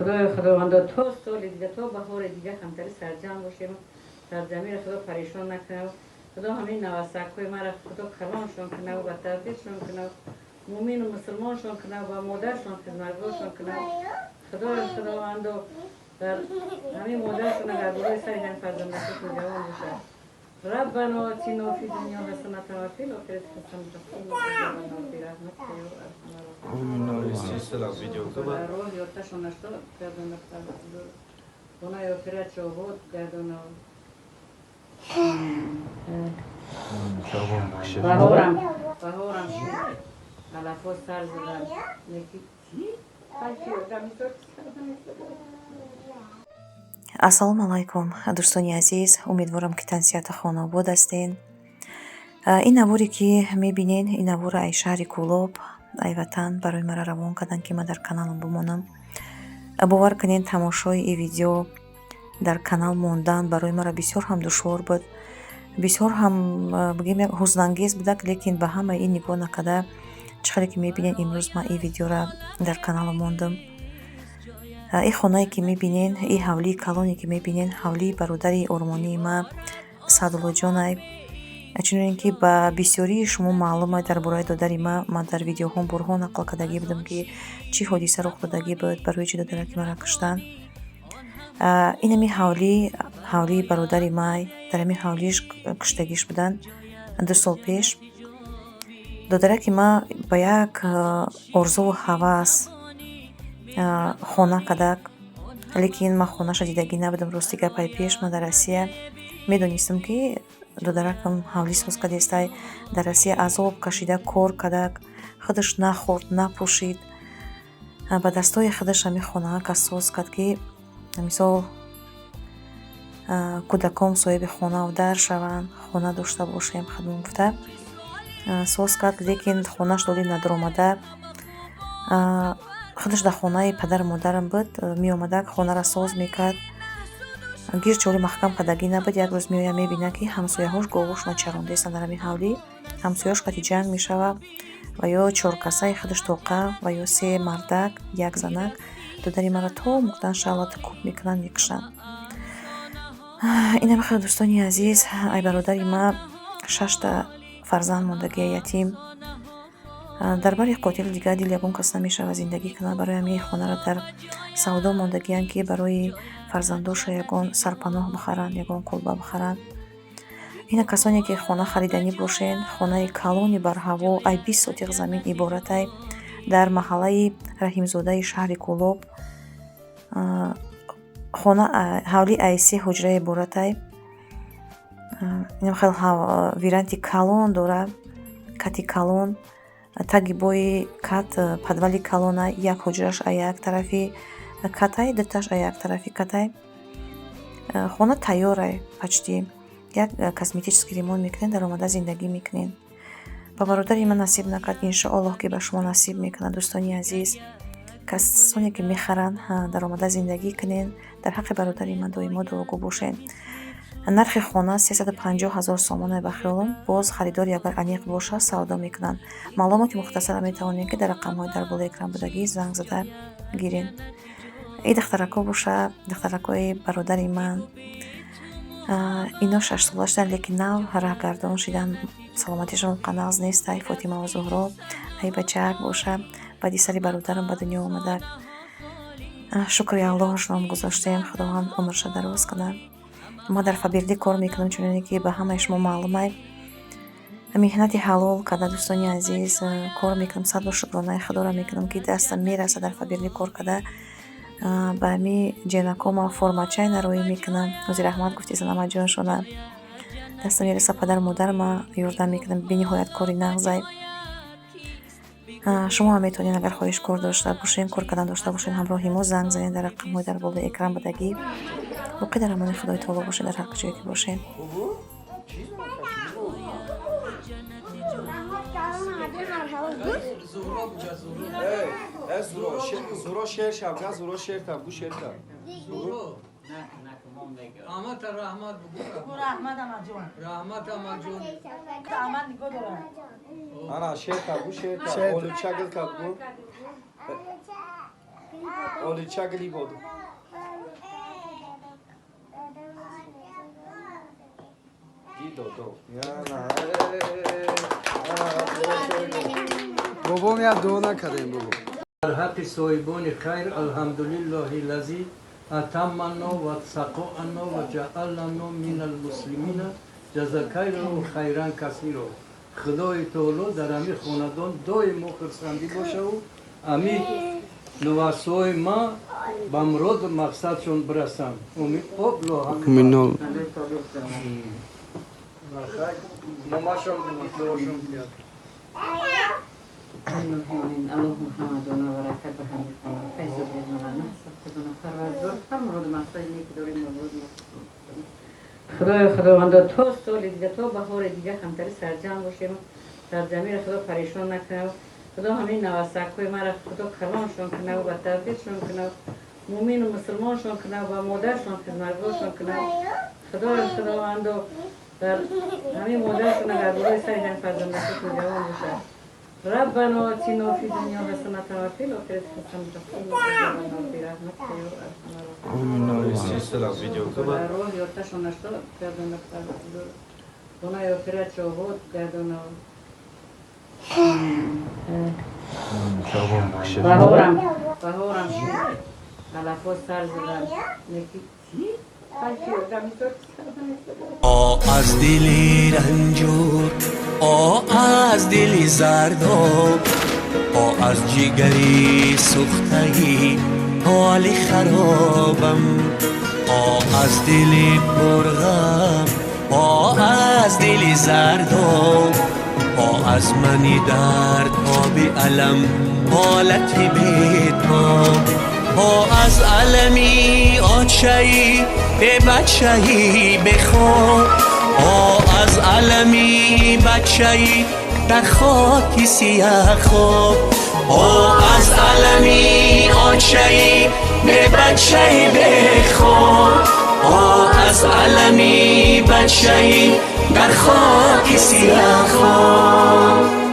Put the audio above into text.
خداوندا تا سال دیگه تا بهار دیگه همتری سرجم باشیم، سرجمی را خدا پریشان نکنه. خدا همین نواسکوی ما را خدا کلانشان کنه و به توفیقشان کنه، مومین و مسلمانشان کنه و مادرشان خدمتگارشان کنه. خداوندا در همین مادرشان در برای سر همین فرزندانشون جوان باشه. ربنا آتنا فی الدنیا حسنة و فی الآخرة حسنة وقنا برحمتك یا ارحم الراحمین. روح یادتشان نشد گردان دنیای آخرت را آباد گردان. بهارم شد علفا سر زدن نکی چی؟ ассалому алайкум дӯстони азиз, умедворам ки тансиҳата хонобод ҳастен. Ин наворе ки мебинен, ин навора ай шаҳри Кӯлоб, ай ватан барои мара равон карданд ки ман дар каналам бимонам. Бовар кунед, тамошои ин видео дар канал мондан барои мара бисёр ҳам душвор буд, бисёр ҳам бигем як ҳузнангез будак, лекин ба ҳамаи ин нигоҳ накарда чӣ хеле ки мебинен имрӯз ман ин видеора дар каналам мондам. ин хонае ки мебинен, ин ҳавлии калоне ки мебинен, ҳавлии бародари ормонии ма Саадуллоҷонай. Чуноне ки ба бисёрии шумо маълумай дар бораи додари ман дар видеоҳом борҳо нақл кардагӣ будам ки чӣ ҳодиса рух додагӣ буд, барои чӣ додараки маро куштанд. Инами ҳавлии бародари май, дар ҳамин ҳавлиш куштагиш буданд 2 сол пеш. Додараки ма ба як орзуву ҳавас хона кардак, лекин ман хонаша дидагӣ набудам. Рости гапай пеш ман дар Россия медонистам ки додаракам ҳавлӣ соз кардестай, дар Россия азоб кашида кор кардак, худаш нахӯрд, напӯшид, ба дастҳои худаш ҳамин хонаака соз кард ки мисол кӯдаком соҳиби хонаву дар шаванд, хона дошта бошем, хадмон гуфта соз кард. Лекин хонаш доди надоромада, худаш дар хонаи падару модарам буд, меомадак хонара соз мекард, гирчоли маҳкам кардагӣ набуд. Як рӯз меоя мебина ки ҳамсояҳош говош начарондестанд дар ҳамин ҳавлӣ, ҳамсояҳош қати ҷанг мешава ва ё 4 касаи худаш тоқа ва ё 3 мардак, 1 занак додари мара то муктан шавлата кӯб мекунанд, мекушанд. Инам хеле дӯстони азиз, ай бародари ма 6 та фарзанд мондагия ятим. Дар бари қотили дигар дил ягон кас намешава зиндагӣ кунад. Барои ҳамин хонара дар савдо мондагиянд ки барои фарзандоша ягон сарпаноҳ бихаранд, ягон кулба бихаранд. Ина касоне ки хона хариданӣ бошен, хонаи калони бар ҳаво ай 20 сотиқ замин иборатай дар маҳаллаи Раҳимзодаи шаҳри Кӯлоб. хона ҳавли ай 3 ҳуҷра иборатай. Инам хел виранти калон дора, кати калон, таги бои кат, падвали калона, як ҳуҷраш а як тарафи катай, дуташ а як тарафи катай. хона тайёрай пачти. Як косметический ремонт мекунен, даромада зиндагӣ мекунен. Ба бародари ман насиб накард, иншоаллоҳ ки ба шумо насиб мекунад. Дӯстони азиз, касоне ки мехаранд даромада зиндагӣ кунен, дар ҳаққи бародари ман доимо дуогӯ бошен. нархи хона 350 000 сомон ба хиёлам. боз харидори агар аниқ боша савдо мекунанд. маълумоти мухтасара метавонем ки дар рақамҳои дар болои экран будагӣ занг зада гирен. ин духтарако боша, духтаракои бародари ман. Ино 6 сола шуданд, лекин нав раҳгардон шудан, саломатишон қанағз нест. Ай Фотима ва Зуҳро, ай бачаак боша, баъди сари бародарам ба дунё омадак. шукри Аллоҳаш ном гузоштем, худованд умрша дароз кунад. ма дар Фабирли кор мекунам, чуноне ки ба ҳамаи шумо маълумай. меҳнати ҳалол карда, дӯстони азиз, кор мекунам. сад бор шукронаи худоро мекунам ки дастам мераса дар Фабирли кор карда. ба ҳами ҷенакҳо ман формачай нароӣ мекунам. ӯзи раҳмат гуфти санамаҷоншона дастам мераса, падару модарама ёрдам мекунам. бениҳоят кори нағзай. шумо ҳам метавонед, агар хоҳиш кор дошта бошен, кор кардан дошта бошен, ҳамроҳи мо занг занед дар рақамҳои дар болои экран будагӣ. боқӣ дар амони худои таоло бошед дар ҳар ҷое ки бошед. Zuro şer şapka, zuro şer tabu şer tabu. Ahmet rahmat bu. Rahmat amacun. Rahmat amacun. Ahmet nikodora. Ana şer tabu şer tabu. Olu çakıl tabu. آلی چگلی بود گیدو دو بابام یا دو نکردیم بابا الحق صاحبان خیر الحمدلله الذی اتمنا و سقانا و جعلنا من المسلمین جزاکیر و خیران کثیرا. خدای تعالی در همین خاندان دائم خرسندی باشه و همین نواسای ما به مراد مقصدشون برسن. امید قبل منال ماماشون دوشون بیاد. اللهم حمدنا و رکت به همین خانم فیض و بیدنا و نحصد خدانا پروردگار هم مورد مقصدی که داریم مورد مقصد خداوندا تا سال دیگه تا بهار دیگه همتری سرجم باشیم سرجمی را خدا پریشان نکنه خدا همین نواسکوی ما را خدا کلانشون کنه و به توفیقشون کنه مومین و مسلمانشون کنه و مادرشون خدمتگارشون کنه خداوندا در همین مادرشون اگر برای سری هم فرزندشون جوان باشه ربنا آتنا فی دنیا حسنة و فی الآخرة حسنة وقنا برحمتك یا ارحم الراحمین. در روح یارتشون نشتا گردن دنای آخرت را بود گردن بهارم شد علفا سر زدن نکی چی؟ از دلی رنجور از دلی زرداب از جگری سوختگی حالی خرابم از دلی پرغم از دلی زرداب از منی درد بی علم حالتی بیتاب از علمی آچهی به بچهی بخواب از علمی بچهی در خاکی سیاه خواب از علمی آچهی به بچهی بخواب از علمی بچهی در خاکی سیاه خواب